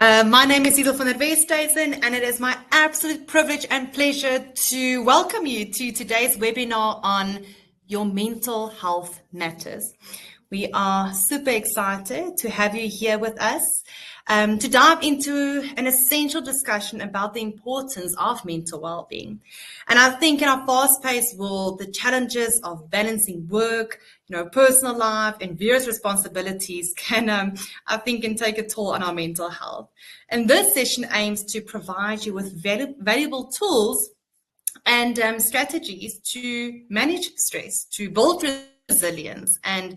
My name is Idel van der Westhuizen, and it is my absolute privilege and pleasure to welcome you to today's webinar on Your Mental Health Matters. We are super excited to have you here with us to dive into an essential discussion about the importance of mental well-being. And I think in our fast-paced world, the challenges of balancing work, personal life and various responsibilities can take a toll on our mental health. And this session aims to provide you with valuable tools and strategies to manage stress, to build resilience, and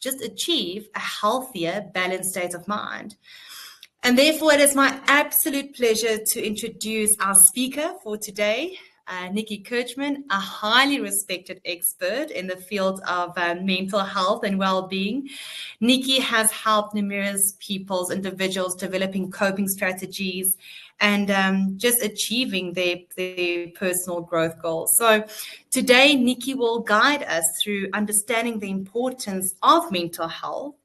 just achieve a healthier, balanced state of mind. And therefore, it is my absolute pleasure to introduce our speaker for today, Nici Kirchmann, a highly respected expert in the field of mental health and well-being. Nici has helped numerous individuals developing coping strategies and just achieving their personal growth goals. So today, Nici will guide us through understanding the importance of mental health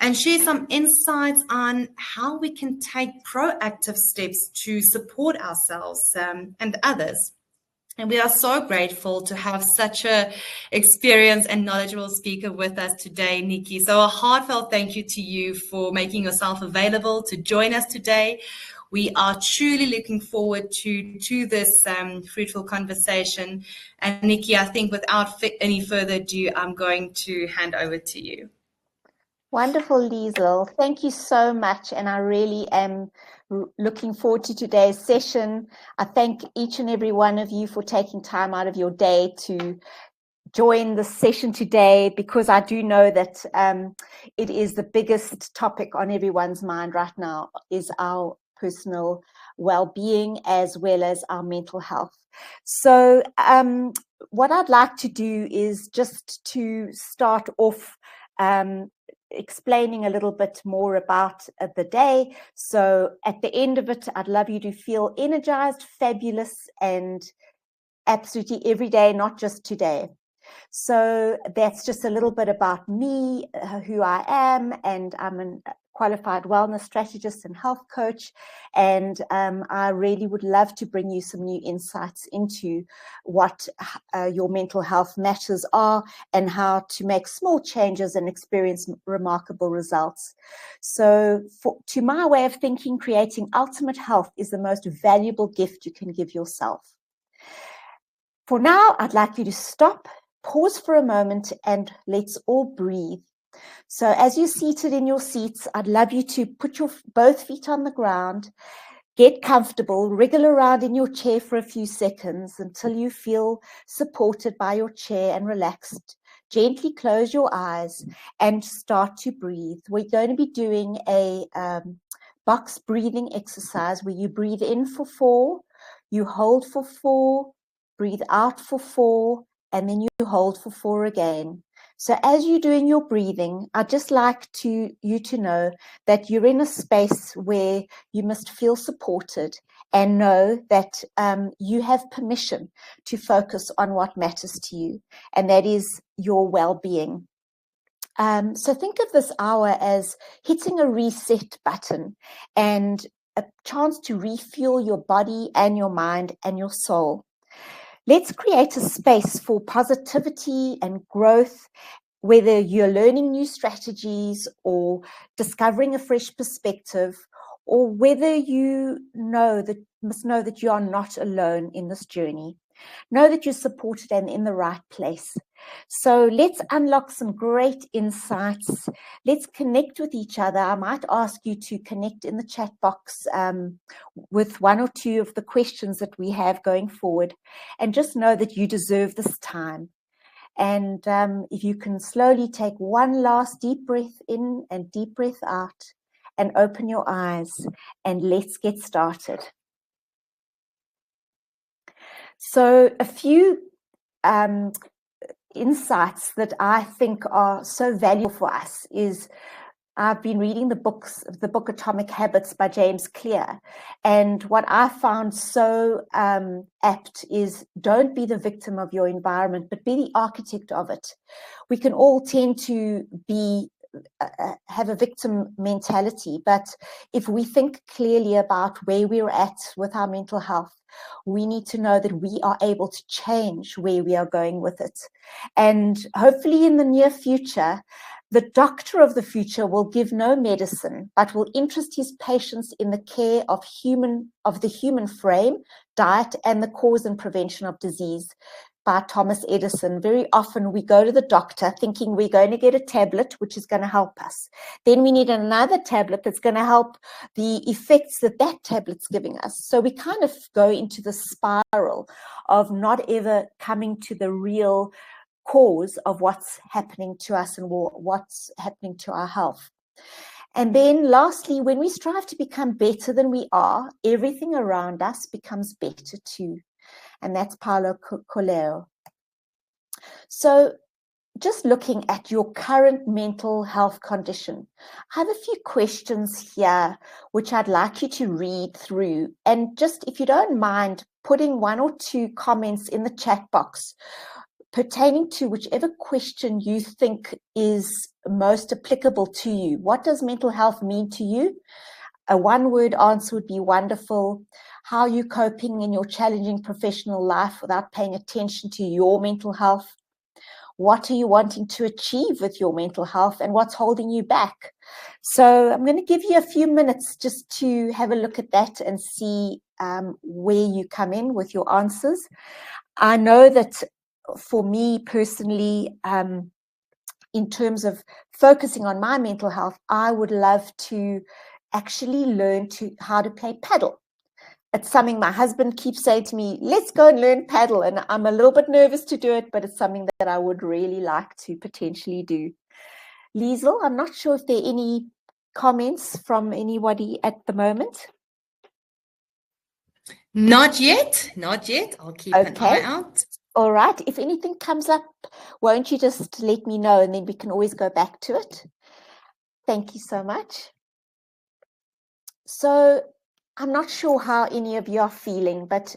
and share some insights on how we can take proactive steps to support ourselves and others. And we are so grateful to have such an experienced and knowledgeable speaker with us today, Nici. So a heartfelt thank you to you for making yourself available to join us today. We are truly looking forward to this fruitful conversation. And Nici, I think without any further ado, I'm going to hand over to you. Wonderful, Liesl. Thank you so much. And I really am looking forward to today's session. I thank each and every one of you for taking time out of your day to join the session today, because I do know that it is the biggest topic on everyone's mind right now, is our personal well-being as well as our mental health. So what I'd like to do is just to start off explaining a little bit more about the day. So at the end of it, I'd love you to feel energized, fabulous, and absolutely every day, not just today. So that's just a little bit about me, who I am, and I'm a qualified wellness strategist and health coach. And I really would love to bring you some new insights into what your mental health matters are and how to make small changes and experience remarkable results. So to my way of thinking, creating ultimate health is the most valuable gift you can give yourself. For now, I'd like you to stop, pause for a moment, and let's all breathe. So as you're seated in your seats, I'd love you to put your both feet on the ground, get comfortable, wriggle around in your chair for a few seconds until you feel supported by your chair and relaxed. Gently close your eyes and start to breathe. We're going to be doing a box breathing exercise where you breathe in for 4, you hold for 4, breathe out for 4, and then you hold for 4 again. So as you're doing your breathing, I'd just like you to know that you're in a space where you must feel supported and know that you have permission to focus on what matters to you, and that is your well-being. So think of this hour as hitting a reset button and a chance to refuel your body and your mind and your soul. Let's create a space for positivity and growth, whether you're learning new strategies or discovering a fresh perspective, or whether you must know that you are not alone in this journey. Know that you're supported and in the right place. So let's unlock some great insights. Let's connect with each other. I might ask you to connect in the chat box with 1 or 2 of the questions that we have going forward. And just know that you deserve this time. And if you can slowly take one last deep breath in and deep breath out and open your eyes, and let's get started. So a few insights that I think are so valuable for us is I've been reading the book Atomic Habits by James Clear. And what I found so apt is don't be the victim of your environment, but be the architect of it. We can all tend to be have a victim mentality. But if we think clearly about where we're at with our mental health, we need to know that we are able to change where we are going with it. And hopefully in the near future, the doctor of the future will give no medicine, but will interest his patients in the care of the human frame, diet, and the cause and prevention of disease, by Thomas Edison. Very often we go to the doctor thinking we're going to get a tablet which is going to help us. Then we need another tablet that's going to help the effects that tablet's giving us. So we kind of go into the spiral of not ever coming to the real cause of what's happening to us and what's happening to our health. And then lastly, when we strive to become better than we are, everything around us becomes better too. And that's Paulo Coelho. So just looking at your current mental health condition, I have a few questions here which I'd like you to read through. And just, if you don't mind, putting 1 or 2 comments in the chat box pertaining to whichever question you think is most applicable to you. What does mental health mean to you? A 1-word answer would be wonderful. How are you coping in your challenging professional life without paying attention to your mental health? What are you wanting to achieve with your mental health, and what's holding you back? So I'm going to give you a few minutes just to have a look at that and see where you come in with your answers. I know that for me personally, in terms of focusing on my mental health, I would love to actually learn how to play paddle. It's something my husband keeps saying to me, let's go and learn paddle. And I'm a little bit nervous to do it, but it's something that I would really like to potentially do. Liesl, I'm not sure if there are any comments from anybody at the moment. Not yet. I'll keep an eye out. All right. If anything comes up, won't you just let me know, and then we can always go back to it. Thank you so much. So I'm not sure how any of you are feeling, but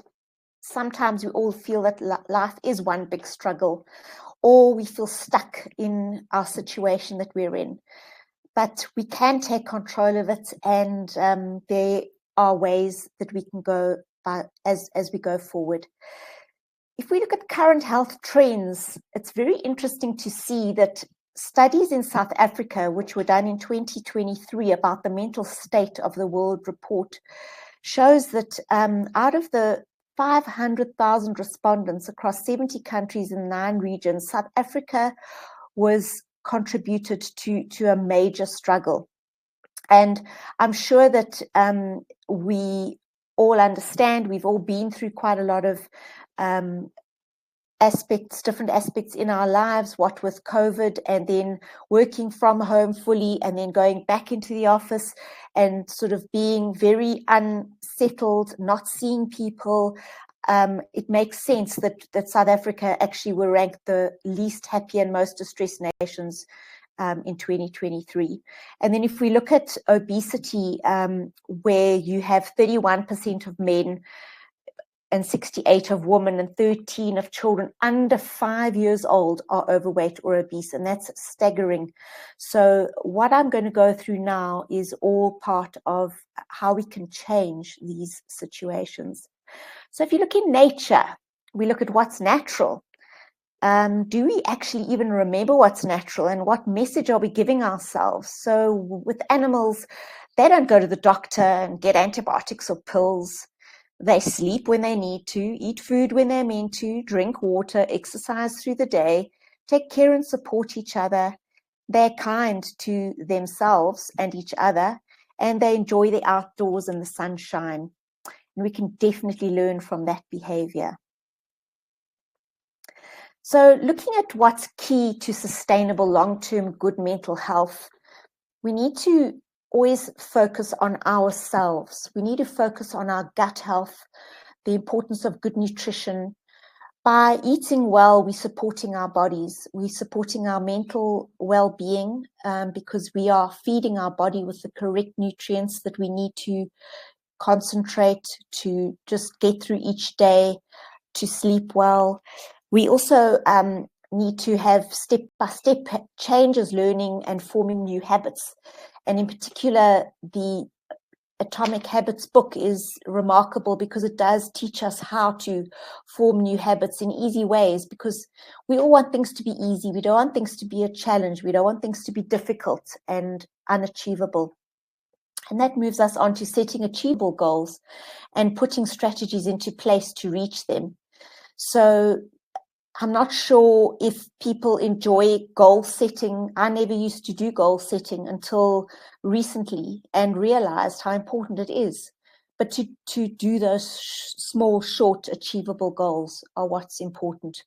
sometimes we all feel that life is one big struggle, or we feel stuck in our situation that we're in. But we can take control of it, and there are ways that we can go by as we go forward. If we look at current health trends, it's very interesting to see that studies in South Africa, which were done in 2023 about the mental state of the world report, shows that out of the 500,000 respondents across 70 countries in 9 regions, South Africa was contributed to a major struggle. And I'm sure that we all understand, we've all been through quite a lot of different aspects in our lives, what with COVID and then working from home fully and then going back into the office and sort of being very unsettled, not seeing people. It makes sense that South Africa actually were ranked the least happy and most distressed nations in 2023. And then if we look at obesity, where you have 31% of men and 68 of women and 13 of children under 5 years old are overweight or obese, and that's staggering. So what I'm going to go through now is all part of how we can change these situations. So if you look in nature, we look at what's natural. Do we actually even remember what's natural, and what message are we giving ourselves? So with animals, they don't go to the doctor and get antibiotics or pills. They sleep when they need to, eat food when they're meant to, drink water, exercise through the day, take care and support each other. They're kind to themselves and each other, and they enjoy the outdoors and the sunshine. And we can definitely learn from that behavior. So looking at what's key to sustainable long-term good mental health, we need to always focus on ourselves. We need to focus on our gut health, the importance of good nutrition. By eating well, we're supporting our bodies. We're supporting our mental well-being because we are feeding our body with the correct nutrients that we need to concentrate, to just get through each day, to sleep well. We also need to have step-by-step changes, learning and forming new habits. And in particular, the Atomic Habits book is remarkable because it does teach us how to form new habits in easy ways, because we all want things to be easy. We don't want things to be a challenge. We don't want things to be difficult and unachievable. And that moves us on to setting achievable goals and putting strategies into place to reach them. So I'm not sure if people enjoy goal setting. I never used to do goal setting until recently and realized how important it is. But to do those small, short, achievable goals are what's important.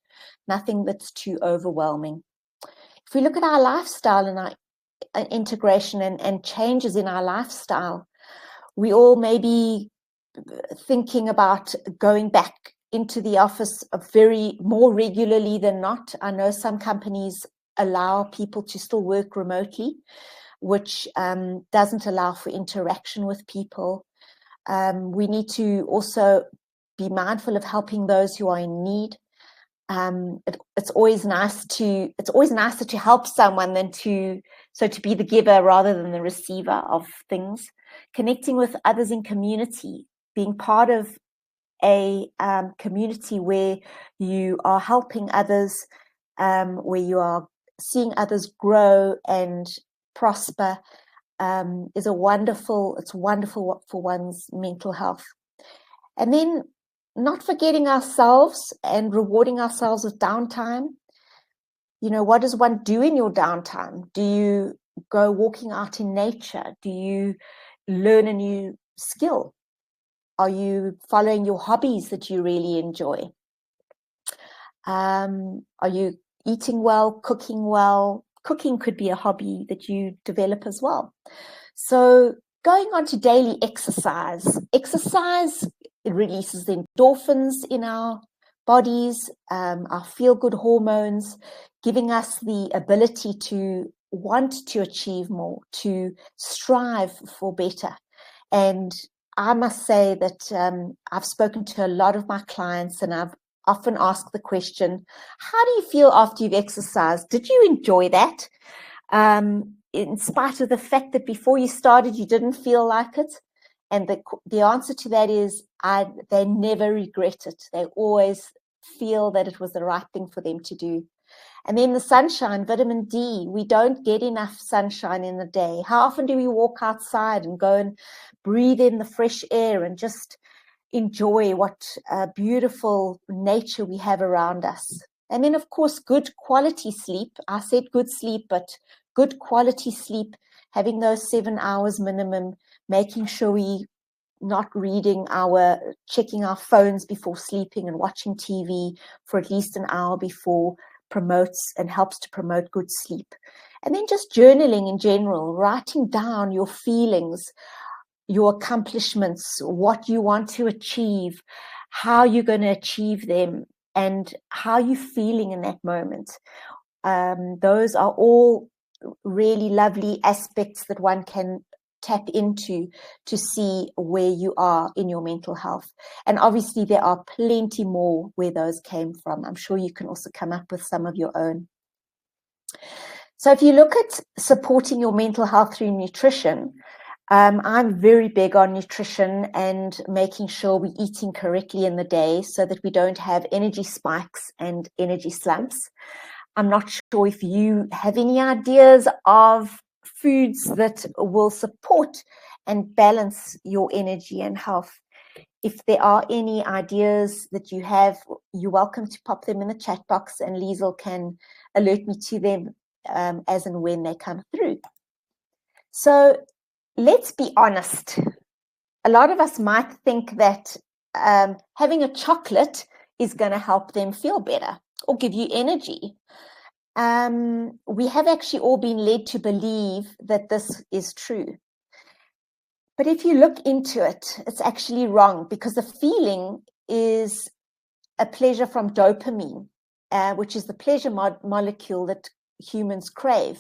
Nothing that's too overwhelming. If we look at our lifestyle and our integration and changes in our lifestyle, we all may be thinking about going back into the office more regularly than not. I know some companies allow people to still work remotely, which doesn't allow for interaction with people. We need to also be mindful of helping those who are in need. It's always nicer to help someone than to be the giver rather than the receiver of things. Connecting with others in community, being part of a community where you are helping others, where you are seeing others grow and prosper, is wonderful for one's mental health. And then not forgetting ourselves and rewarding ourselves with downtime. What does one do in your downtime? Do you go walking out in nature? Do you learn a new skill? Are you following your hobbies that you really enjoy? Are you eating well, cooking well? Cooking could be a hobby that you develop as well. So going on to daily exercise. Exercise, it releases the endorphins in our bodies, our feel-good hormones, giving us the ability to want to achieve more, to strive for better. And I must say that I've spoken to a lot of my clients, and I've often asked the question, how do you feel after you've exercised? Did you enjoy that? In spite of the fact that before you started, you didn't feel like it? And the answer to that is they never regret it. They always feel that it was the right thing for them to do. And then the sunshine, vitamin D, we don't get enough sunshine in the day. How often do we walk outside and go and breathe in the fresh air and just enjoy what beautiful nature we have around us? And then, of course, good quality sleep. I said good sleep, but good quality sleep, having those 7 hours minimum, making sure we not checking our phones before sleeping and watching TV for at least an hour before promotes and helps to promote good sleep. And then just journaling in general, writing down your feelings, your accomplishments, what you want to achieve, how you're going to achieve them, and how you're feeling in that moment. Those are all really lovely aspects that one can tap into to see where you are in your mental health. And obviously there are plenty more where those came from. I'm sure you can also come up with some of your own. So if you look at supporting your mental health through nutrition, I'm very big on nutrition and making sure we're eating correctly in the day so that we don't have energy spikes and energy slumps. I'm not sure if you have any ideas of foods that will support and balance your energy and health. If there are any ideas that you have, you're welcome to pop them in the chat box, and Liesl can alert me to them as and when they come through. So let's be honest. A lot of us might think that having a chocolate is going to help them feel better or give you energy. We have actually all been led to believe that this is true. But if you look into it, it's actually wrong, because the feeling is a pleasure from dopamine, which is the pleasure molecule that humans crave.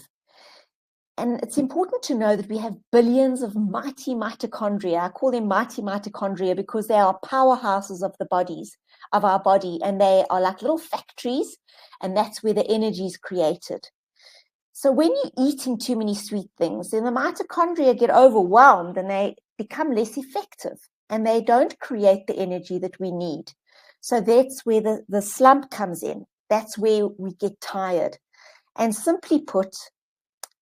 And it's important to know that we have billions of mighty mitochondria. I call them mighty mitochondria because they are powerhouses of our body, and they are like little factories, and that's where the energy is created. So when you're eating too many sweet things, then the mitochondria get overwhelmed and they become less effective, and they don't create the energy that we need. So that's where the slump comes in. That's where we get tired. And simply put,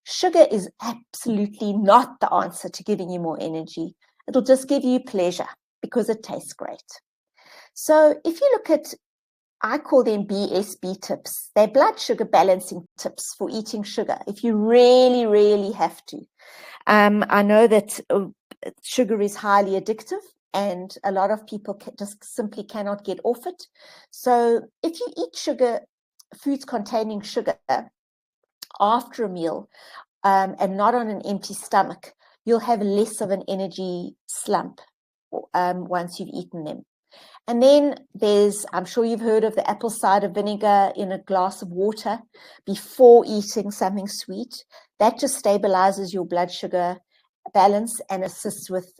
sugar is absolutely not the answer to giving you more energy. It'll just give you pleasure because it tastes great. So if you look at, I call them BSB tips. They're blood sugar balancing tips for eating sugar if you really, really have to. I know that sugar is highly addictive, and a lot of people just simply cannot get off it. So if you eat foods containing sugar after a meal, and not on an empty stomach, you'll have less of an energy slump once you've eaten them. And then I'm sure you've heard of the apple cider vinegar in a glass of water before eating something sweet. That just stabilizes your blood sugar balance and assists with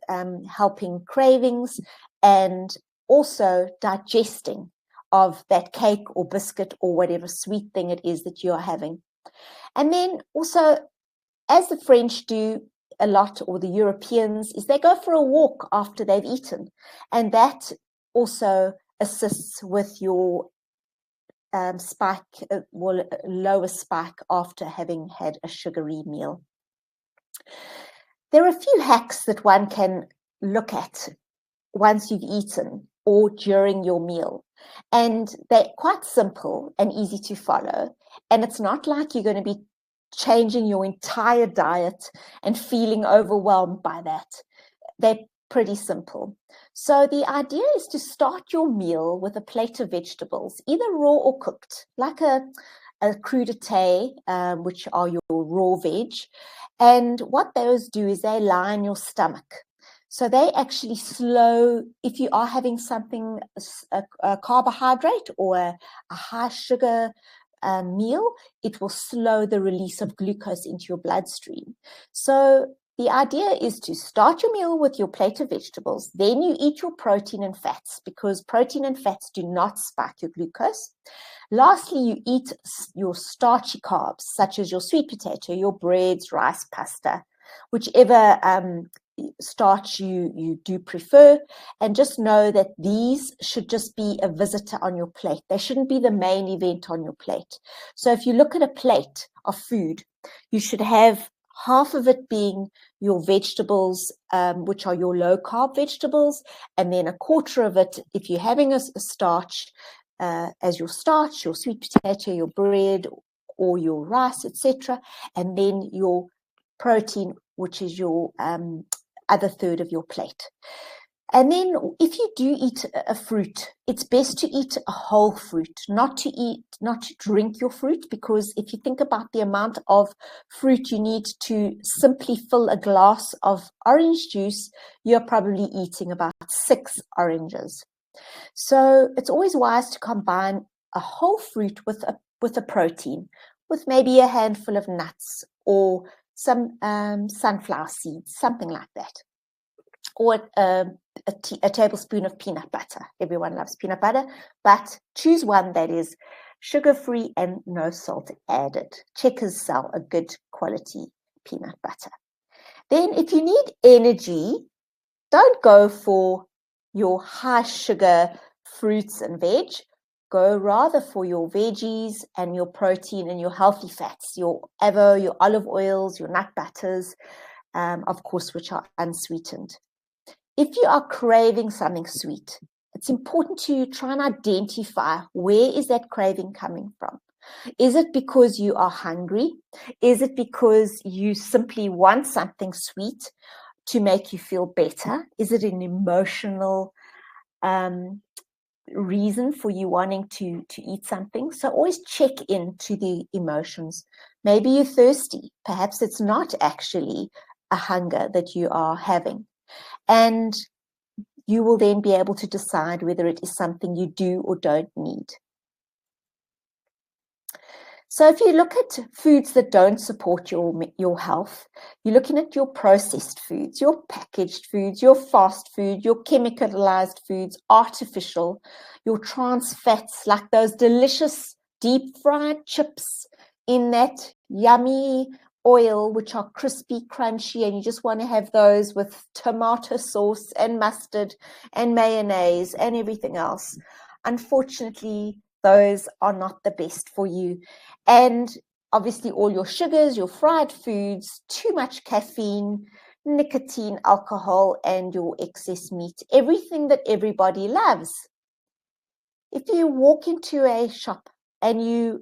helping cravings and also digesting of that cake or biscuit or whatever sweet thing it is that you're having. And then also, as the French do a lot, or the Europeans, is they go for a walk after they've eaten. And that also assists with your lower spike after having had a sugary meal. There are a few hacks that one can look at once you've eaten or during your meal. And they're quite simple and easy to follow. And it's not like you're going to be changing your entire diet and feeling overwhelmed by that. They're pretty simple. So the idea is to start your meal with a plate of vegetables, either raw or cooked, like a crudité, which are your raw veg. And what those do is they line your stomach. So they actually slow, if you are having something, a carbohydrate or a high sugar meal, it will slow the release of glucose into your bloodstream. So the idea is to start your meal with your plate of vegetables, then you eat your protein and fats, because protein and fats do not spike your glucose. Lastly, you eat your starchy carbs, such as your sweet potato, your breads, rice, pasta, whichever starch you do prefer. And just know that these should just be a visitor on your plate. They shouldn't be the main event on your plate. So if you look at a plate of food, you should have half of it being your vegetables, which are your low carb vegetables, and then a quarter of it, if you're having a starch, as your starch, your sweet potato, your bread, or your rice, etc., and then your protein, which is your other third of your plate. And then if you do eat a fruit, it's best to eat a whole fruit, not to drink your fruit, because if you think about the amount of fruit you need to simply fill a glass of orange juice, you're probably eating about 6 oranges. So it's always wise to combine a whole fruit with a protein, with maybe a handful of nuts or some sunflower seeds, something like that, or a tablespoon of peanut butter. Everyone loves peanut butter, but choose one that is sugar-free and no salt added. Checkers sell a good quality peanut butter. Then if you need energy, don't go for your high sugar fruits and veg. Go rather for your veggies and your protein and your healthy fats, your avo, your olive oils, your nut butters, of course, which are unsweetened. If you are craving something sweet, it's important to try and identify where is that craving coming from. Is it because you are hungry? Is it because you simply want something sweet to make you feel better? Is it an emotional reason for you wanting to eat something? So always check into the emotions. Maybe you're thirsty. Perhaps it's not actually a hunger that you are having. And you will then be able to decide whether it is something you do or don't need. So if you look at foods that don't support your health, you're looking at your processed foods, your packaged foods, your fast food, your chemicalized foods, artificial, your trans fats, like those delicious deep fried chips in that yummy oil, which are crispy, crunchy, and you just want to have those with tomato sauce and mustard and mayonnaise and everything else. Unfortunately, those are not the best for you. And obviously all your sugars, your fried foods, too much caffeine, nicotine, alcohol, and your excess meat, everything that everybody loves. If you walk into a shop and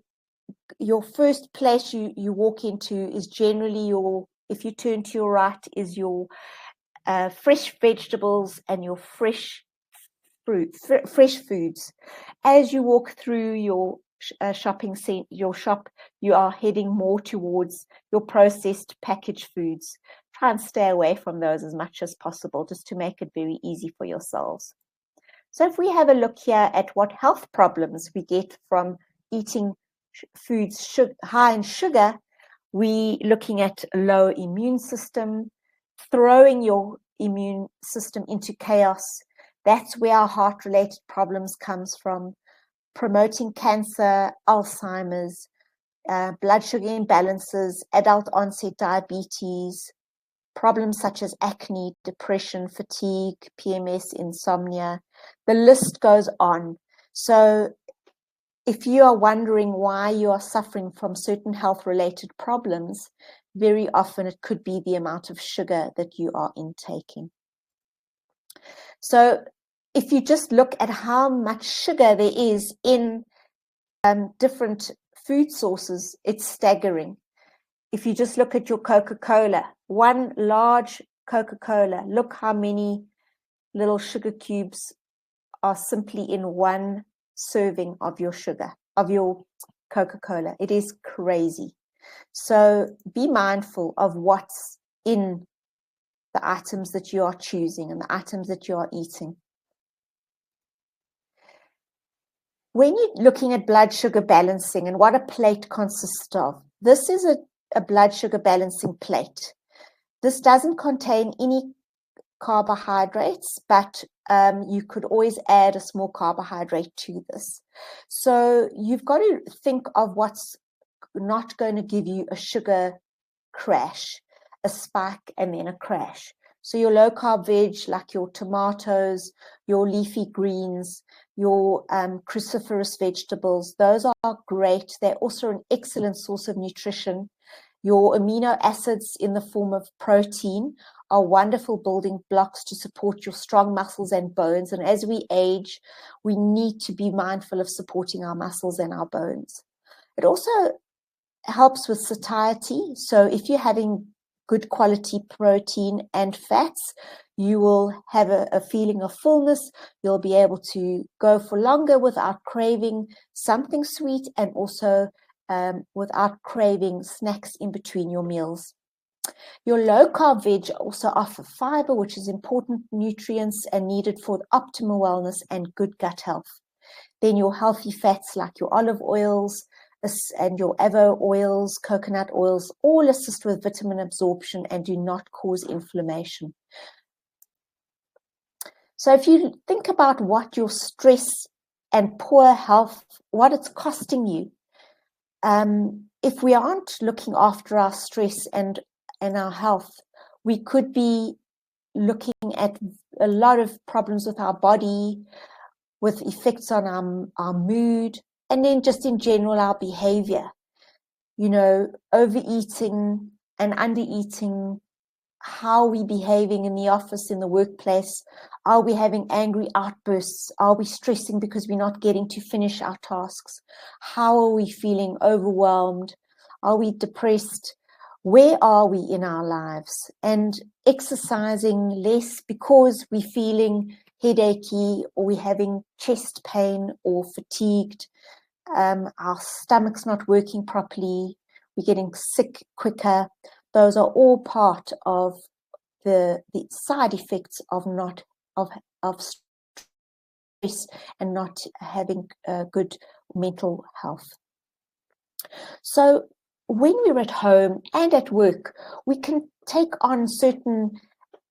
your first place you walk into is generally if you turn to your right, is your fresh vegetables and your fresh fruit, fresh foods. As you walk through your shopping center, your shop, you are heading more towards your processed packaged foods. Try and stay away from those as much as possible, just to make it very easy for yourselves. So if we have a look here at what health problems we get from eating foods high in sugar, we're looking at low immune system, throwing your immune system into chaos. That's where our heart-related problems comes from, promoting cancer, Alzheimer's, blood sugar imbalances, adult onset diabetes, problems such as acne, depression, fatigue, PMS, insomnia. The list goes on. So if you are wondering why you are suffering from certain health-related problems, very often it could be the amount of sugar that you are intaking. So if you just look at how much sugar there is in different food sources, it's staggering. If you just look at your Coca-Cola, one large Coca-Cola, look how many little sugar cubes are simply in one serving of your sugar, of your Coca-Cola. It is crazy. So be mindful of what's in the items that you are choosing and the items that you are eating. When you're looking at blood sugar balancing and what a plate consists of, this is a blood sugar balancing plate. This doesn't contain any carbohydrates, but you could always add a small carbohydrate to this. So you've got to think of what's not going to give you a sugar crash, a spike, and then a crash. So your low carb veg, like your tomatoes, your leafy greens, your cruciferous vegetables, those are great. They're also an excellent source of nutrition. Your amino acids in the form of protein are wonderful building blocks to support your strong muscles and bones. And as we age, we need to be mindful of supporting our muscles and our bones. It also helps with satiety. So if you're having good quality protein and fats, you will have a feeling of fullness. You'll be able to go for longer without craving something sweet, and also without craving snacks in between your meals. Your low carb veg also offer fiber, which is important nutrients and needed for optimal wellness and good gut health. Then your healthy fats like your olive oils and your avo oils, coconut oils, all assist with vitamin absorption and do not cause inflammation. So if you think about what your stress and poor health, what it's costing you, if we aren't looking after our stress and our health, we could be looking at a lot of problems with our body, with effects on our mood, and then just in general, our behavior. You know, overeating and undereating. How are we behaving in the office, in the workplace? Are we having angry outbursts? Are we stressing because we're not getting to finish our tasks? How are we feeling overwhelmed? Are we depressed? Where are we in our lives? And exercising less because we're feeling headachy, or we're having chest pain or fatigued. Our stomach's not working properly. We're getting sick quicker. Those are all part of the side effects of stress and not having good mental health. So when we're at home and at work, we can take on certain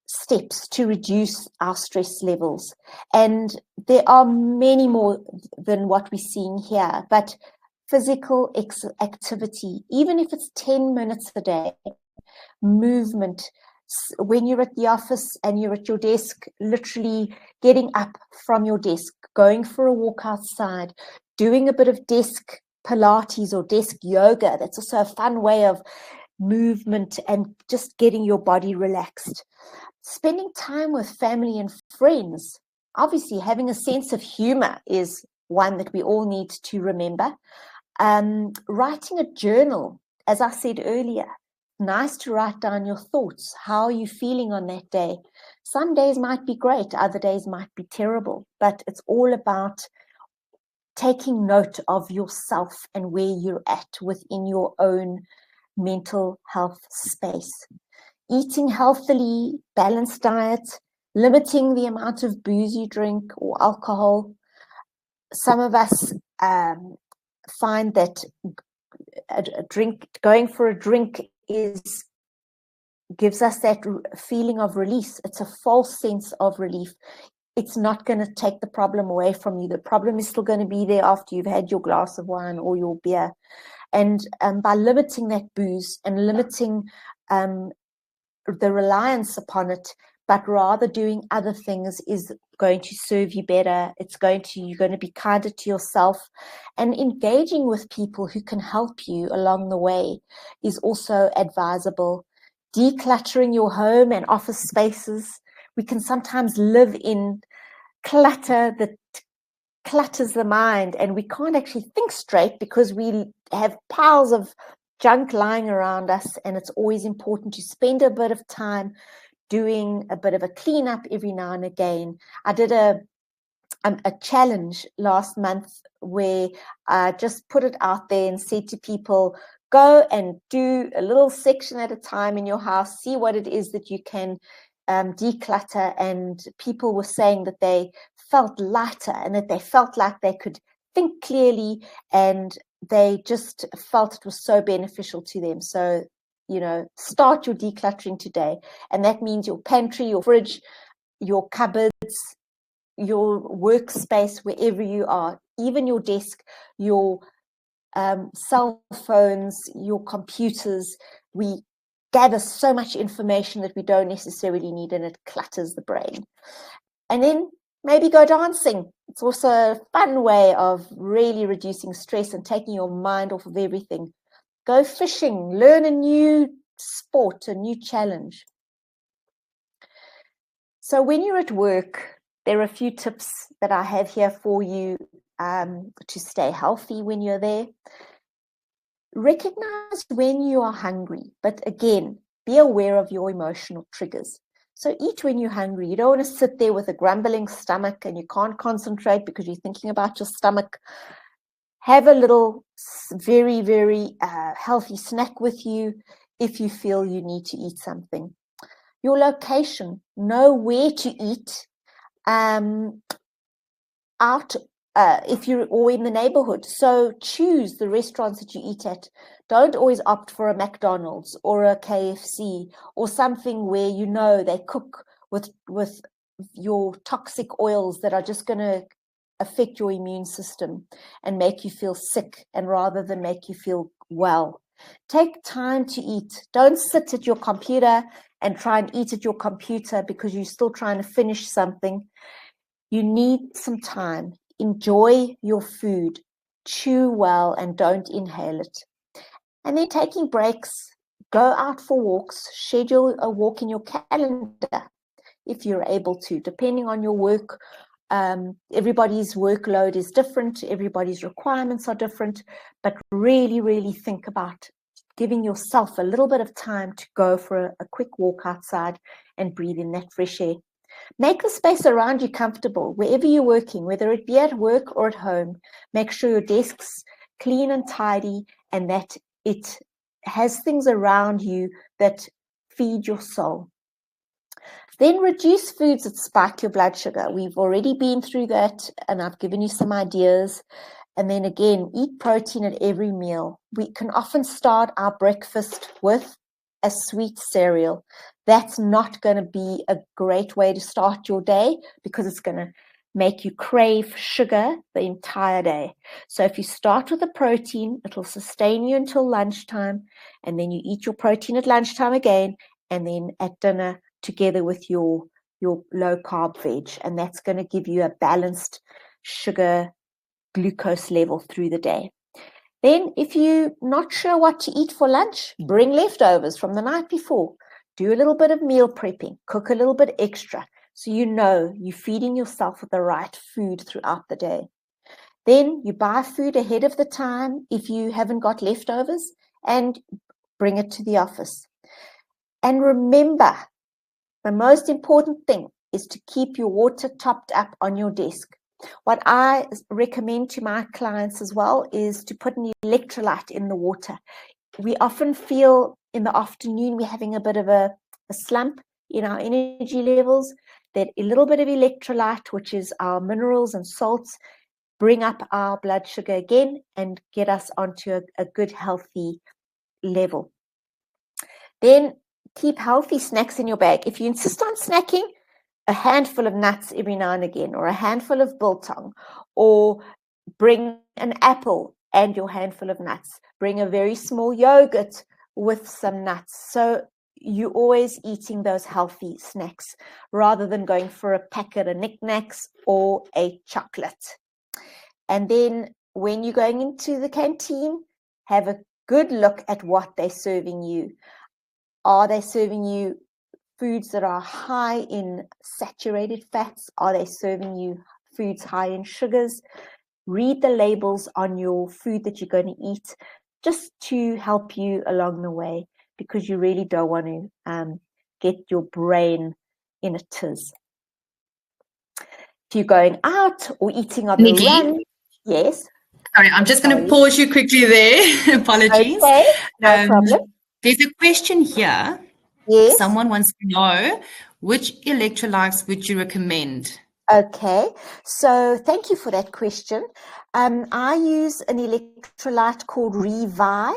steps to reduce our stress levels. And there are many more than what we're seeing here, but physical activity, even if it's 10 minutes a day, movement. When you're at the office and you're at your desk, literally getting up from your desk, going for a walk outside, doing a bit of desk Pilates or desk yoga. That's also a fun way of movement and just getting your body relaxed. Spending time with family and friends. Obviously, having a sense of humor is one that we all need to remember. Writing a journal, as I said earlier, nice to write down your thoughts. How are you feeling on that day? Some days might be great, other days might be terrible, but it's all about taking note of yourself and where you're at within your own mental health space. Eating healthily, balanced diet, limiting the amount of booze you drink or alcohol. Some of us find that going for a drink gives us that feeling of release. It's a false sense of relief. It's not going to take the problem away from you. The problem is still going to be there after you've had your glass of wine or your beer. And by limiting that booze and limiting the reliance upon it, but rather doing other things, is going to serve you better. You're going to be kinder to yourself, and engaging with people who can help you along the way is also advisable. Decluttering your home and office spaces. We can sometimes live in clutter that clutters the mind, and we can't actually think straight because we have piles of junk lying around us. And it's always important to spend a bit of time doing a bit of a cleanup every now and again. I did a challenge last month where I just put it out there and said to people, go and do a little section at a time in your house, see what it is that you can declutter. And people were saying that they felt lighter and that they felt like they could think clearly, and they just felt it was so beneficial to them. So, start your decluttering today. And that means your pantry, your fridge, your cupboards, your workspace, wherever you are, even your desk, your cell phones, your computers. We gather so much information that we don't necessarily need, and it clutters the brain. And then maybe go dancing. It's also a fun way of really reducing stress and taking your mind off of everything. Go fishing, learn a new sport, a new challenge. So when you're at work, there are a few tips that I have here for you to stay healthy when you're there. Recognize when you are hungry, but again, be aware of your emotional triggers. So eat when you're hungry. You don't want to sit there with a grumbling stomach and you can't concentrate because you're thinking about your stomach. Have a little very, very healthy snack with you if you feel you need to eat something. Your location, know where to eat out if you're or in the neighborhood. So choose the restaurants that you eat at. Don't always opt for a McDonald's or a KFC or something where they cook with your toxic oils that are just going to affect your immune system and make you feel sick, and rather than make you feel well. Take time to eat. Don't sit at your computer and try and eat at your computer because you're still trying to finish something. You need some time. Enjoy your food. Chew well and don't inhale it. And then taking breaks, go out for walks, schedule a walk in your calendar if you're able to, depending on your work. Everybody's workload is different. Everybody's requirements are different, but really, really think about giving yourself a little bit of time to go for a quick walk outside and breathe in that fresh air. Make the space around you comfortable wherever you're working, whether it be at work or at home. Make sure your desk's clean and tidy and that it has things around you that feed your soul. Then reduce foods that spike your blood sugar. We've already been through that, and I've given you some ideas. And then again, eat protein at every meal. We can often start our breakfast with a sweet cereal. That's not going to be a great way to start your day because it's going to make you crave sugar the entire day. So if you start with a protein, it'll sustain you until lunchtime, and then you eat your protein at lunchtime again, and then at dinner together with your low carb veg, and that's going to give you a balanced sugar glucose level through the day. Then if you're not sure what to eat for lunch, bring leftovers from the night before. Do a little bit of meal prepping, cook a little bit extra, so you know you're feeding yourself with the right food throughout the day. Then you buy food ahead of the time if you haven't got leftovers, and bring it to the office. And remember, the most important thing is to keep your water topped up on your desk. What I recommend to my clients as well is to put an electrolyte in the water. We often feel in the afternoon we're having a bit of a slump in our energy levels, that a little bit of electrolyte, which is our minerals and salts, bring up our blood sugar again and get us onto a good, healthy level. Then keep healthy snacks in your bag. If you insist on snacking, a handful of nuts every now and again, or a handful of biltong, or bring an apple and your handful of nuts. Bring a very small yogurt with some nuts. So you're always eating those healthy snacks rather than going for a packet of knickknacks or a chocolate. And then when you're going into the canteen, have a good look at what they're serving you. Are they serving you foods that are high in saturated fats? Are they serving you foods high in sugars? Read the labels on your food that you're going to eat, just to help you along the way, because you really don't want to get your brain in a tiz. If you're going out or eating on the run, yes. Sorry, I'm just going to pause you quickly there. Apologies. Okay, no problem. There's a question here. Yes. Someone wants to know, which electrolytes would you recommend? Okay, so thank you for that question. I use an electrolyte called Revive.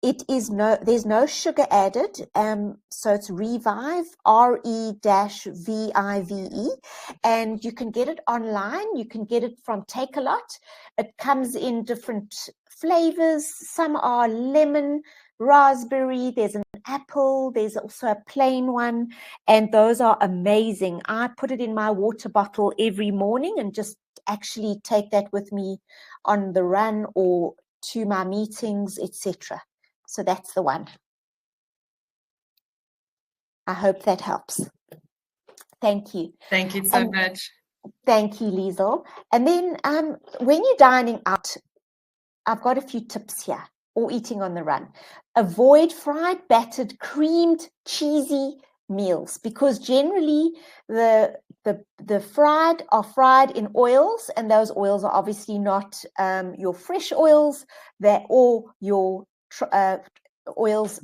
There's no sugar added, so it's Revive, RE-VIVE, and you can get it online. You can get it from Take-A-Lot. It comes in different flavors. Some are lemon, raspberry, there's an apple, there's also a plain one, and those are amazing. I put it in my water bottle every morning and just actually take that with me on the run or to my meetings, etc. So that's the one. I hope that helps. Thank you. Thank you so much. Thank you, Liesl. And then when you're dining out, I've got a few tips here, or eating on the run. Avoid fried, battered, creamed, cheesy meals, because generally the fried are fried in oils, and those oils are obviously not your fresh oils, or your oils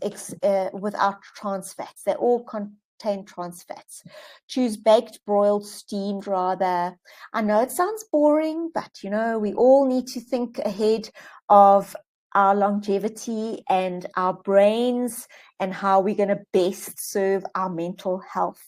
without trans fats. They all contain trans fats. Choose baked, broiled, steamed rather. I know it sounds boring, but we all need to think ahead of our longevity and our brains and how we're going to best serve our mental health.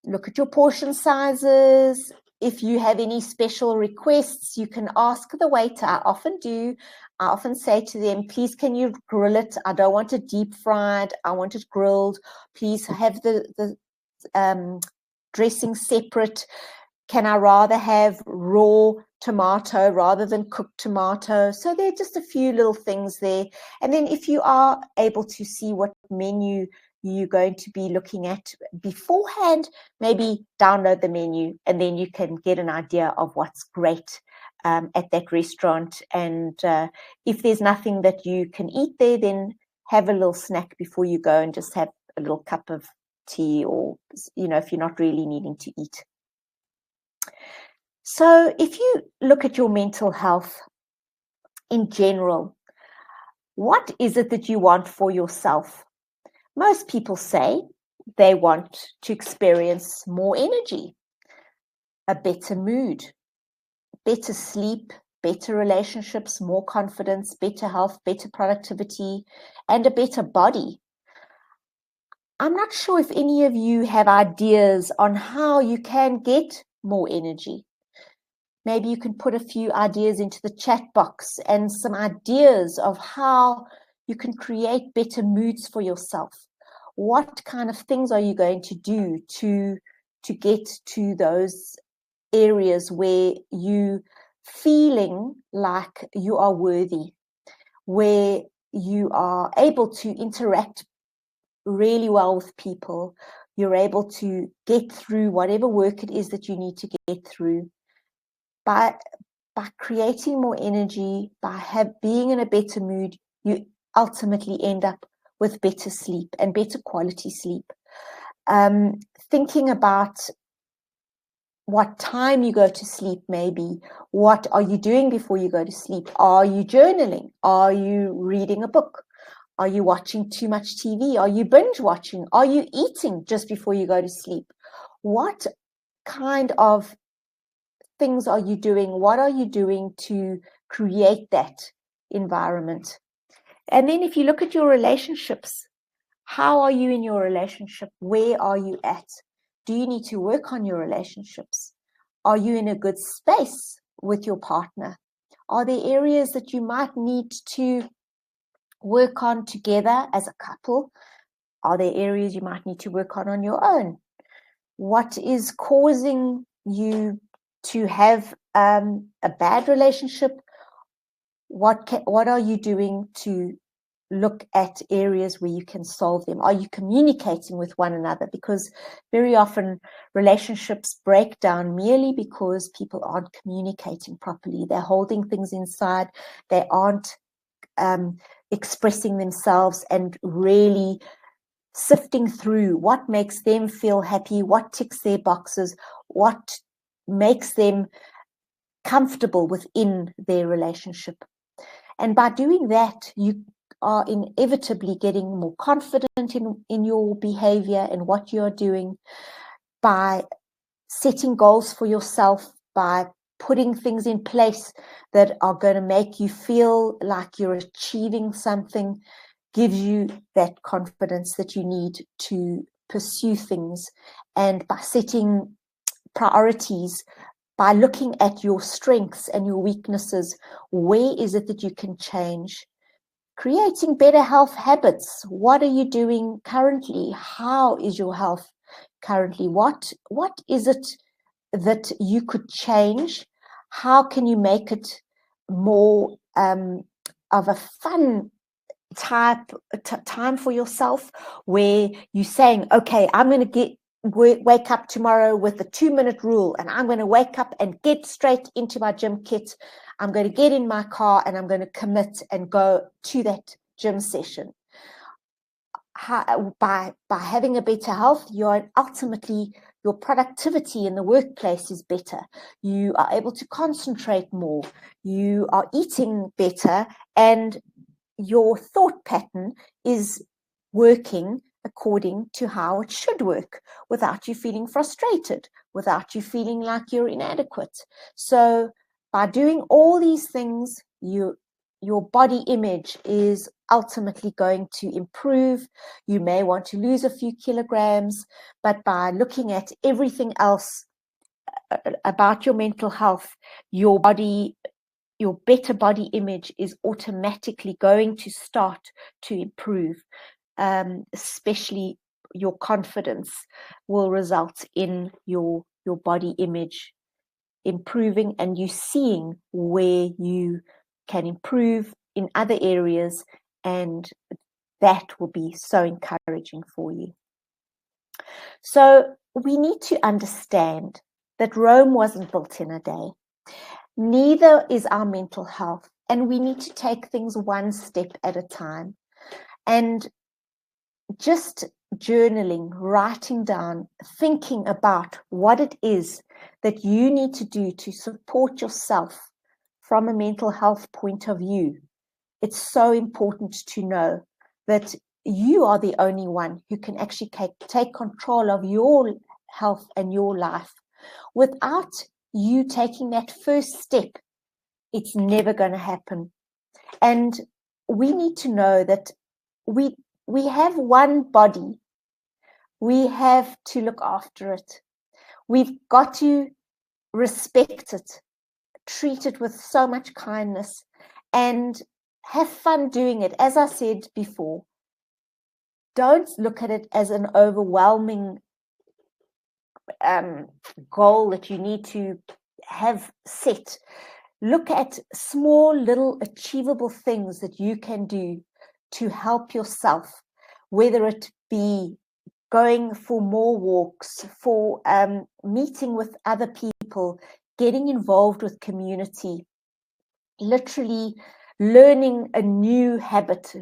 Look at your portion sizes. If you have any special requests, you can ask the waiter. I often say to them, please, can you grill it? I don't want it deep fried. I want it grilled. Please have the dressing separate. Can I rather have raw tomato rather than cooked tomato? So there are just a few little things there. And then if you are able to see what menu you're going to be looking at beforehand, maybe download the menu, and then you can get an idea of what's great at that restaurant. And if there's nothing that you can eat there, then have a little snack before you go and just have a little cup of tea, or if you're not really needing to eat. So if you look at your mental health in general, what is it that you want for yourself? Most people say they want to experience more energy, a better mood, better sleep, better relationships, more confidence, better health, better productivity, and a better body. I'm not sure if any of you have ideas on how you can get more energy. Maybe you can put a few ideas into the chat box and some ideas of how you can create better moods for yourself. What kind of things are you going to do to get to those areas where you feeling like you are worthy, where you are able to interact really well with people, you're able to get through whatever work it is that you need to get through by creating more energy, by being in a better mood. You ultimately end up with better sleep and better quality sleep. Thinking about what time you go to sleep, maybe. What are you doing before you go to sleep? Are you journaling? Are you reading a book? Are you watching too much TV? Are you binge watching? Are you eating just before you go to sleep? What kind of things are you doing? What are you doing to create that environment? And then if you look at your relationships, how are you in your relationship? Where are you at? Do you need to work on your relationships? Are you in a good space with your partner? Are there areas that you might need to work on together as a couple? Are there areas you might need to work on your own? What is causing you to have a bad relationship? What are you doing to look at areas where you can solve them? Are you communicating with one another? Because very often relationships break down merely because people aren't communicating properly. They're holding things inside. They aren't expressing themselves and really sifting through what makes them feel happy, what ticks their boxes, what makes them comfortable within their relationship. And by doing that, you are inevitably getting more confident in your behavior and what you're doing, by setting goals for yourself, by putting things in place that are going to make you feel like you're achieving something, gives you that confidence that you need to pursue things. And by setting priorities, by looking at your strengths and your weaknesses, where is it that you can change? Creating better health habits. What are you doing currently? How is your health currently? What is it that you could change? How can you make it more of a fun time for yourself, where you're saying, okay, I'm going to wake up tomorrow with the 2-minute rule, and I'm going to wake up and get straight into my gym kit. I'm going to get in my car and I'm going to commit and go to that gym session. By having a better health, ultimately your productivity in the workplace is better. You are able to concentrate more. You are eating better, and your thought pattern is working according to how it should work, without you feeling frustrated, without you feeling like you're inadequate. So by doing all these things, your body image is ultimately going to improve. You may want to lose a few kilograms, but by looking at everything else about your mental health, your better body image is automatically going to start to improve. Especially your confidence will result in your body image improving, and you seeing where you can improve in other areas, and that will be so encouraging for you. So we need to understand that Rome wasn't built in a day. Neither is our mental health, and we need to take things one step at a time. And just journaling, writing down, thinking about what it is that you need to do to support yourself from a mental health point of view. It's so important to know that you are the only one who can actually take control of your health and your life. Without you taking that first step it's never going to happen. And we need to know that we have one body. We have to look after it. We've got to respect it, treat it with so much kindness, and have fun doing it. As I said before, don't look at it as an overwhelming goal that you need to have set. Look at small, little, achievable things that you can do to help yourself, whether it be going for more walks, for meeting with other people, getting involved with community, literally learning a new habit,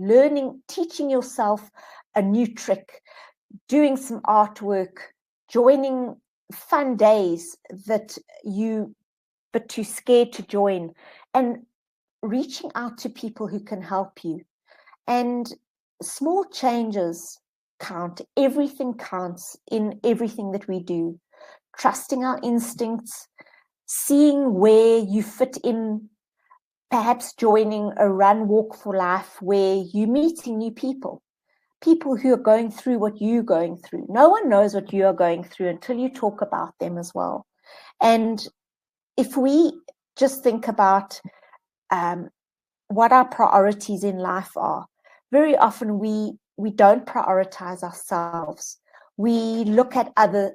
teaching yourself a new trick, doing some artwork, joining fun days but too scared to join, and reaching out to people who can help you. And small changes count. Everything counts in everything that we do. Trusting our instincts, seeing where you fit in, perhaps joining a run walk for life where you're meeting new people who are going through what you're going through. No one knows what you are going through until you talk about them as well. And if we just think about what our priorities in life are, very often we don't prioritize ourselves. We look at other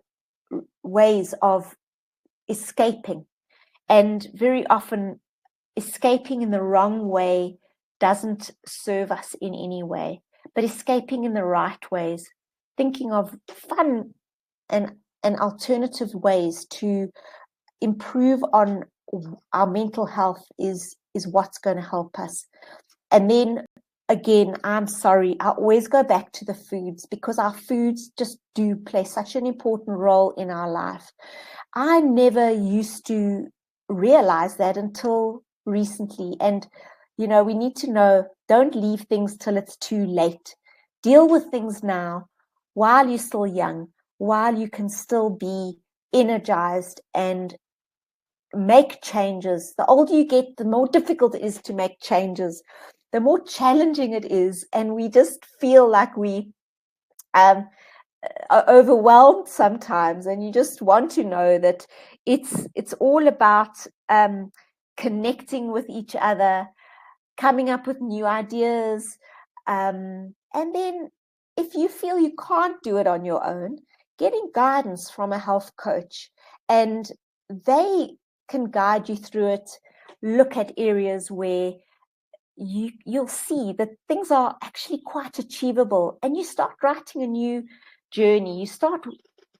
ways of escaping, and very often escaping in the wrong way doesn't serve us in any way. But escaping in the right ways, thinking of fun and alternative ways to improve on our mental health is what's going to help us. And then again, I'm sorry, I always go back to the foods, because our foods just do play such an important role in our life. I never used to realize that until recently. And we need to know, don't leave things till it's too late. Deal with things now while you're still young, while you can still be energized and make changes. The older you get, the more difficult it is to make changes, the more challenging it is. And we just feel like we are overwhelmed sometimes. And you just want to know that it's all about connecting with each other, coming up with new ideas. And then if you feel you can't do it on your own, getting guidance from a health coach, and they can guide you through it. Look at areas where you'll see that things are actually quite achievable, and you start writing a new journey. You start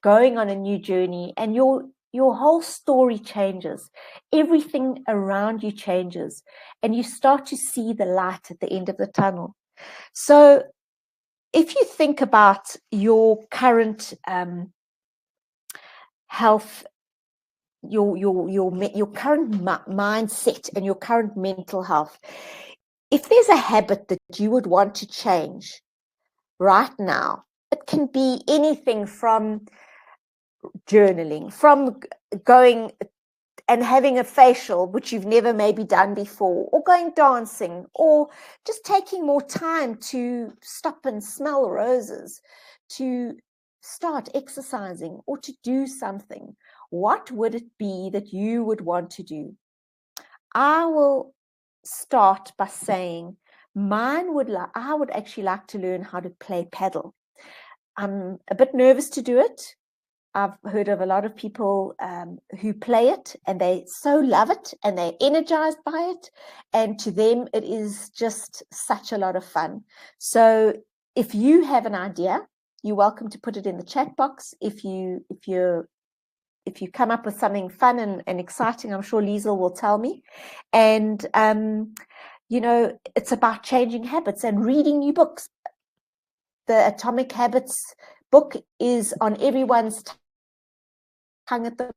going on a new journey, and your whole story changes. Everything around you changes, and you start to see the light at the end of the tunnel. So if you think about your current health, your current mindset and your current mental health, if there's a habit that you would want to change right now, it can be anything from journaling, from going and having a facial, which you've never maybe done before, or going dancing, or just taking more time to stop and smell roses, to start exercising, or to do something. What would it be that you would want to do? I will start by saying I would actually like to learn how to play paddle. I'm a bit nervous to do it. I've heard of a lot of people who play it, and they so love it, and they're energized by it. And to them, it is just such a lot of fun. So if you have an idea, you're welcome to put it in the chat box. If you come up with something fun and exciting, I'm sure Liesl will tell me. And it's about changing habits and reading new books. The Atomic Habits book is on everyone's tongue at the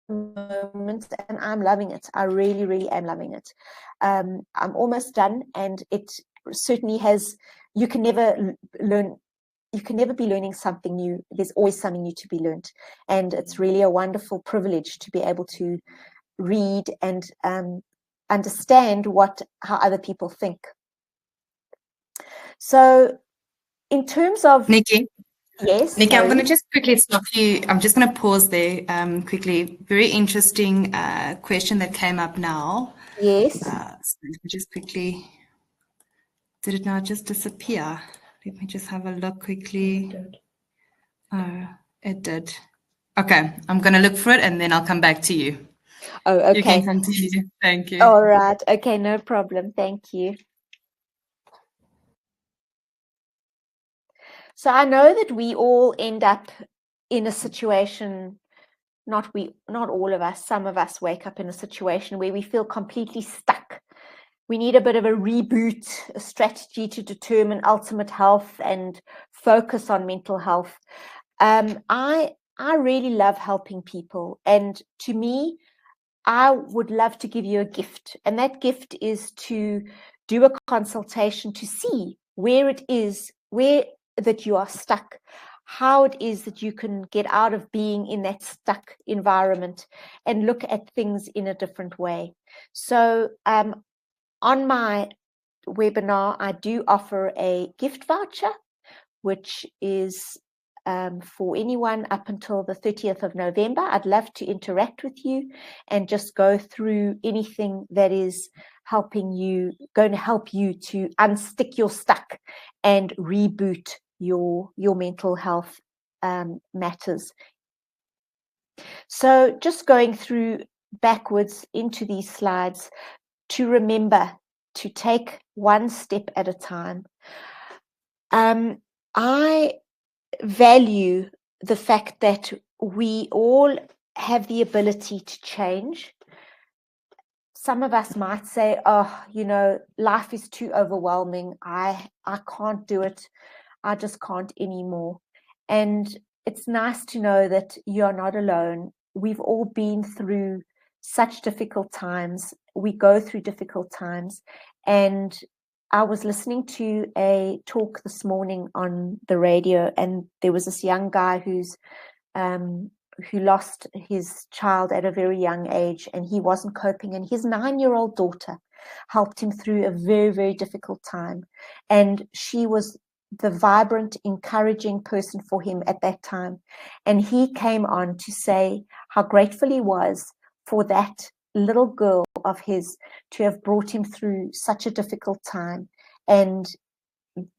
moment, and I'm loving it. I really, really am loving it. I'm almost done, and it certainly has. You can never be learning something new. There's always something new to be learned, and it's really a wonderful privilege to be able to read and understand how other people think. So in terms of Nici, yes, Nici, I'm going to sorry. just quickly stop you. I'm just going to pause there quickly. Very interesting question that came up now. Yes. So let me just quickly. Did it now just disappear? Let me just have a look quickly. Oh, it did. Okay, I'm going to look for it and then I'll come back to you. Oh, okay. You can continue. Thank you. All right. Okay, no problem. Thank you. So I know that we all end up in a situation, not all of us, some of us wake up in a situation where we feel completely stuck. We need a bit of a reboot, a strategy to determine ultimate health and focus on mental health. I really love helping people, and to me, I would love to give you a gift, and that gift is to do a consultation to see where that you are stuck, how it is that you can get out of being in that stuck environment and look at things in a different way. So on my webinar, I do offer a gift voucher, which is for anyone up until the 30th of November. I'd love to interact with you and just go through anything that is going to help you to unstick your stuck and reboot your mental health matters. So just going through backwards into these slides to remember to take one step at a time. I value the fact that we all have the ability to change. Some of us might say, oh, life is too overwhelming. I can't do it. I just can't anymore. And it's nice to know that you're not alone. We've all been through such difficult times. We go through difficult times. And I was listening to a talk this morning on the radio, and there was this young guy who lost his child at a very young age, and he wasn't coping. And his 9-year-old daughter helped him through a very, very difficult time. And she was the vibrant, encouraging person for him at that time. And he came on to say how grateful he was for that little girl of his to have brought him through such a difficult time, and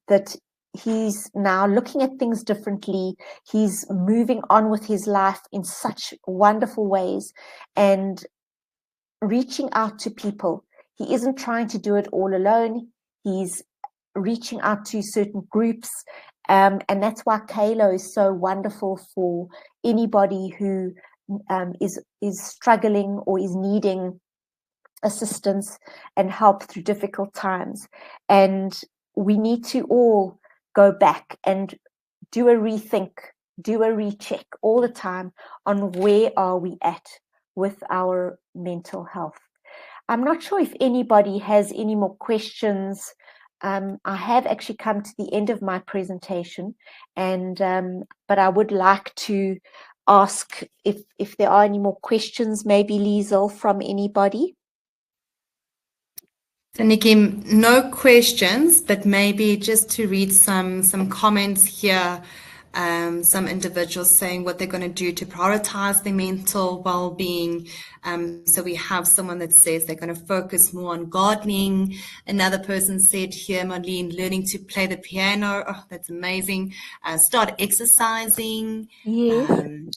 that he's now looking at things differently. He's moving on with his life in such wonderful ways and reaching out to people. He isn't trying to do it all alone. He's reaching out to certain groups. And that's why Kalo is so wonderful for anybody who is struggling or is needing assistance and help through difficult times. And we need to all go back and do a rethink, do a recheck all the time on where are we at with our mental health. I'm not sure if anybody has any more questions. I have actually come to the end of my presentation, and but I would like to ask if there are any more questions, maybe Liesel, from anybody. So Nici, no questions, but maybe just to read some comments here. Some individuals saying what they're going to do to prioritize their mental well-being. So we have someone that says they're going to focus more on gardening. Another person said here, Marlene, learning to play the piano. Oh, that's amazing. Start exercising. Yes.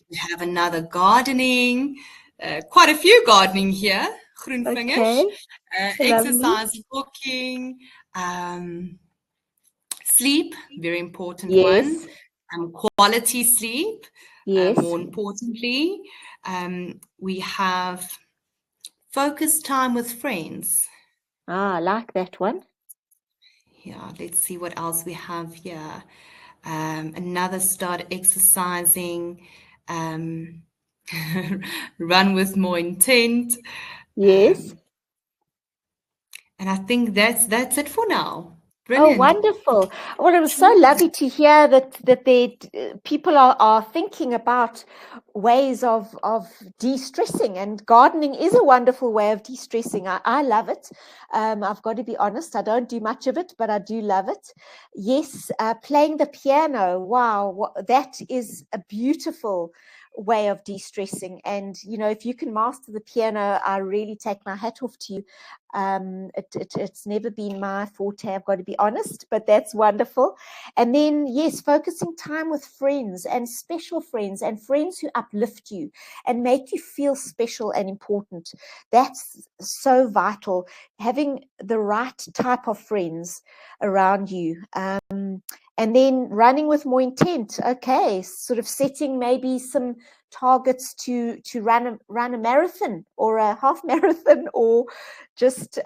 We have another gardening. Quite a few gardening here. Groenvingers. Okay. Exercise, walking, sleep, very important Yes. one. Quality sleep, Yes. more importantly. We have focus time with friends. I like that one. Yeah, let's see what else we have here. Another start exercising, run with more intent. Yes. And I think that's it for now. Oh, Brilliant. wonderful. Well, it was so lovely to hear that people are thinking about ways of de-stressing, and gardening is a wonderful way of de-stressing. I love it. I've got to be honest, I don't do much of it, but I do love it. Yes, playing the piano. Wow, that is a beautiful way of de-stressing. And, you know, if you can master the piano, I really take my hat off to you. It's never been my forte, I've got to be honest, but that's wonderful. And then, yes, focusing time with friends, and special friends, and friends who uplift you and make you feel special and important. That's so vital, having the right type of friends around you. And then running with more intent. Okay, sort of setting maybe some targets to run a marathon or a half marathon, or just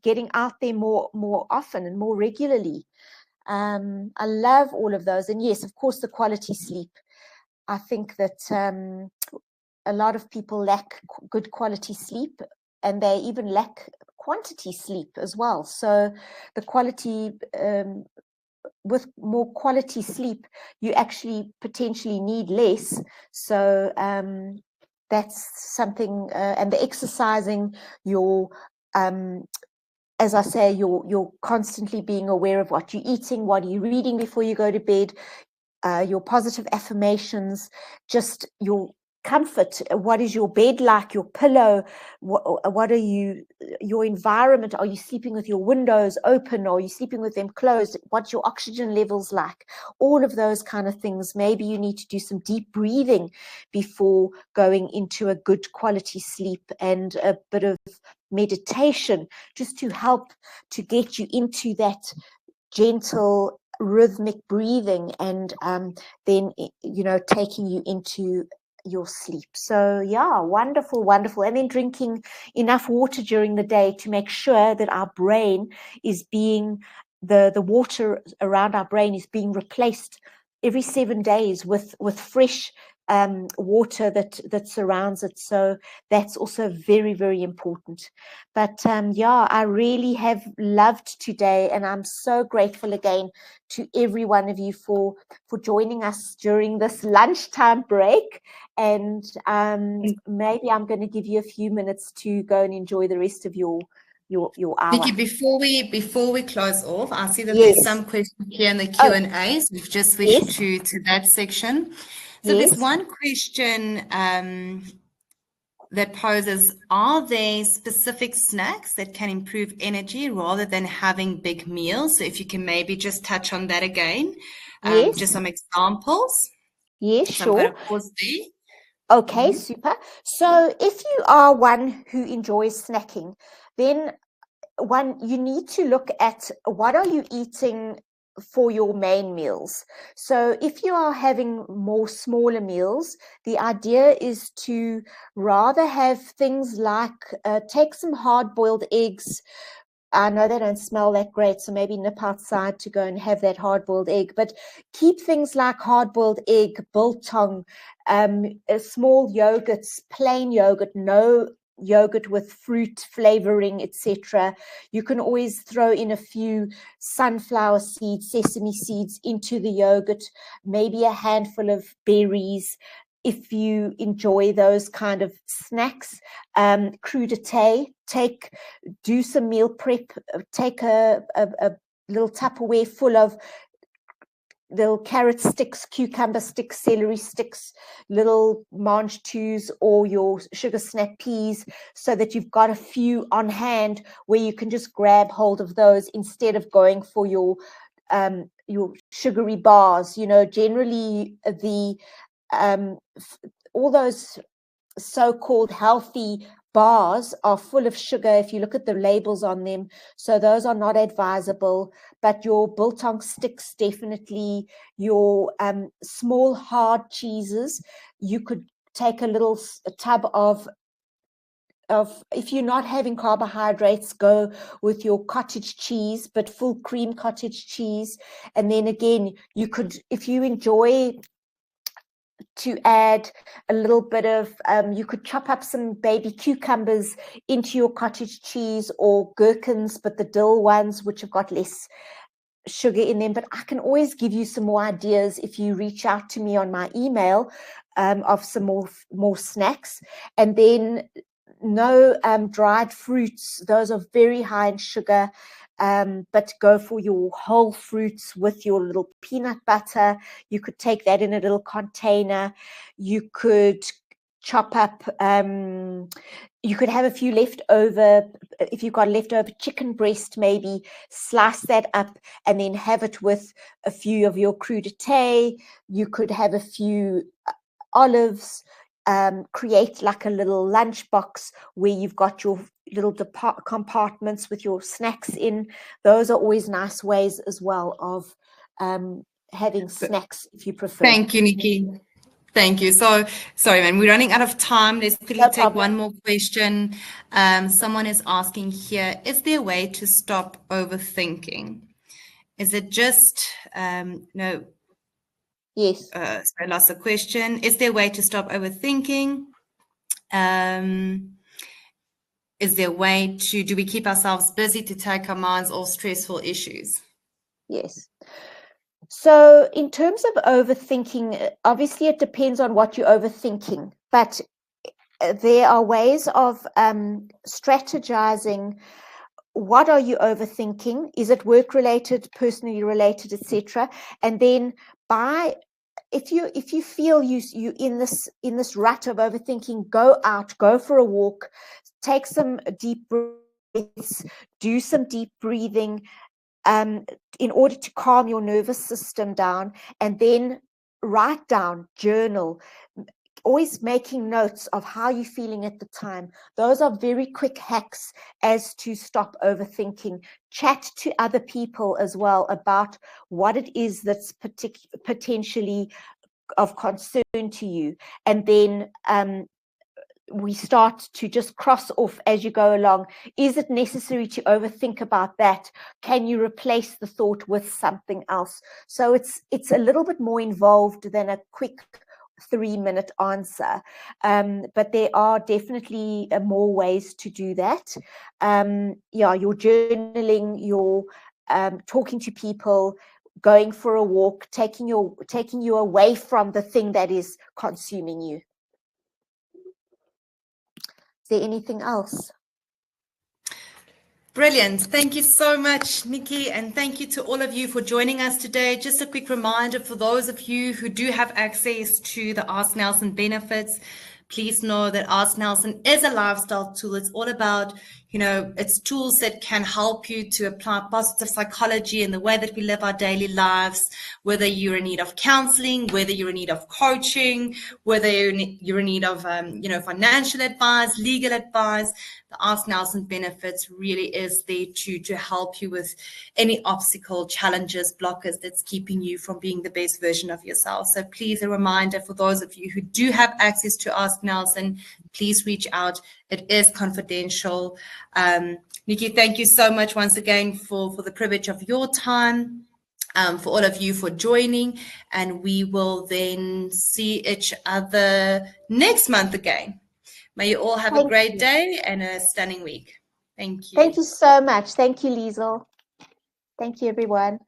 getting out there more often and more regularly. I love all of those. And yes, of course, the quality sleep. I think that a lot of people lack good quality sleep, and they even lack quantity sleep as well. So the quality, with more quality sleep, you actually potentially need less. So that's something, and the exercising, your as I say, you're constantly being aware of what you're eating, what are you reading before you go to bed, your positive affirmations, just your comfort. What is your bed like? Your pillow? What are your environment? Are you sleeping with your windows open? Or are you sleeping with them closed? What's your oxygen levels like? All of those kind of things. Maybe you need to do some deep breathing before going into a good quality sleep, and a bit of meditation, just to help to get you into that gentle rhythmic breathing, and then, you know, taking you into your sleep. So yeah, wonderful. And then drinking enough water during the day to make sure that our brain is being, the water around our brain is being replaced every 7 days with fresh water that surrounds it. So that's also very, very important. But yeah, I really have loved today, and I'm so grateful again to every one of you for joining us during this lunchtime break. And maybe I'm going to give you a few minutes to go and enjoy the rest of your hour. Nikki, before we close off, I see that Yes. there's some questions here in the Q&A. So we've just switched to that section. So there's one question that poses, are there specific snacks that can improve energy rather than having big meals? So if you can maybe just touch on that again, just some examples. Yes, So I'm going sure. to pause there. Okay, super. So if you are one who enjoys snacking, then you need to look at what are you eating for your main meals. So if you are having more smaller meals, the idea is to rather have things like take some hard-boiled eggs. I know they don't smell that great, so maybe nip outside to go and have that hard-boiled egg. But keep things like hard-boiled egg, biltong, small yogurts, plain yogurt, no yogurt with fruit flavoring, etc. You can always throw in a few sunflower seeds, sesame seeds into the yogurt, maybe a handful of berries, if you enjoy those kind of snacks. Crudité, do some meal prep, take a little Tupperware full of little carrot sticks, cucumber sticks, celery sticks, little mangetus, or your sugar snap peas, so that you've got a few on hand where you can just grab hold of those instead of going for your sugary bars. You know, generally the all those so-called healthy bars are full of sugar if you look at the labels on them, so those are not advisable. But your biltong sticks, definitely. Your small hard cheeses, you could take a little tub of, if you're not having carbohydrates, go with your cottage cheese, but full cream cottage cheese. And then again, you could, if you enjoy to add a little bit of, you could chop up some baby cucumbers into your cottage cheese, or gherkins, but the dill ones, which have got less sugar in them, but I can always give you some more ideas if you reach out to me on my email of some more snacks. And then no dried fruits. Those are very high in sugar. But go for your whole fruits with your little peanut butter. You could take that in a little container. You could chop up, you could have a few leftover, if you've got leftover chicken breast, maybe slice that up and then have it with a few of your crudité. You could have a few olives, create like a little lunchbox where you've got your little compartments with your snacks in. Those are always nice ways as well of having snacks if you prefer. Thank you, Nici. Thank you. So, sorry, man, we're running out of time. Let's quickly take one more question. Someone is asking here, is there a way to stop overthinking? Is it just, no. Yes. So I lost the question. Is there a way to stop overthinking? Is there a way to, do we keep ourselves busy to take our minds off stressful issues? Yes. So in terms of overthinking, obviously it depends on what you're overthinking, but there are ways of strategizing. What are you overthinking? Is it work related, personally related, etc.? And then if you feel you in this rut of overthinking, go out, go for a walk, take some deep breaths, do some deep breathing, in order to calm your nervous system down, and then write down, journal, always making notes of how you're feeling at the time. Those are very quick hacks as to stop overthinking. Chat to other people as well about what it is that's potentially of concern to you, and then we start to just cross off as you go along. Is it necessary to overthink about that? Can you replace the thought with something else? So it's a little bit more involved than a quick 3-minute answer, but there are definitely more ways to do that. Your journaling, your talking to people, going for a walk, taking you away from the thing that is consuming you. Is there anything else? Brilliant. Thank you so much, Nici, and thank you to all of you for joining us today. Just a quick reminder for those of you who do have access to the Ask Nelson benefits, please know that Ask Nelson is a lifestyle tool. It's all about, it's tools that can help you to apply positive psychology in the way that we live our daily lives, whether you're in need of counseling, whether you're in need of coaching, whether you're in need of, financial advice, legal advice. The Ask Nelson benefits really is there to help you with any obstacle, challenges, blockers that's keeping you from being the best version of yourself. So please, a reminder for those of you who do have access to Ask Nelson, please reach out. It is confidential. Nici, thank you so much once again for the privilege of your time. For all of you for joining, and we will then see each other next month again. May you all have a great day and a stunning week. Thank you. Thank you so much. Thank you, Liesl. Thank you, everyone.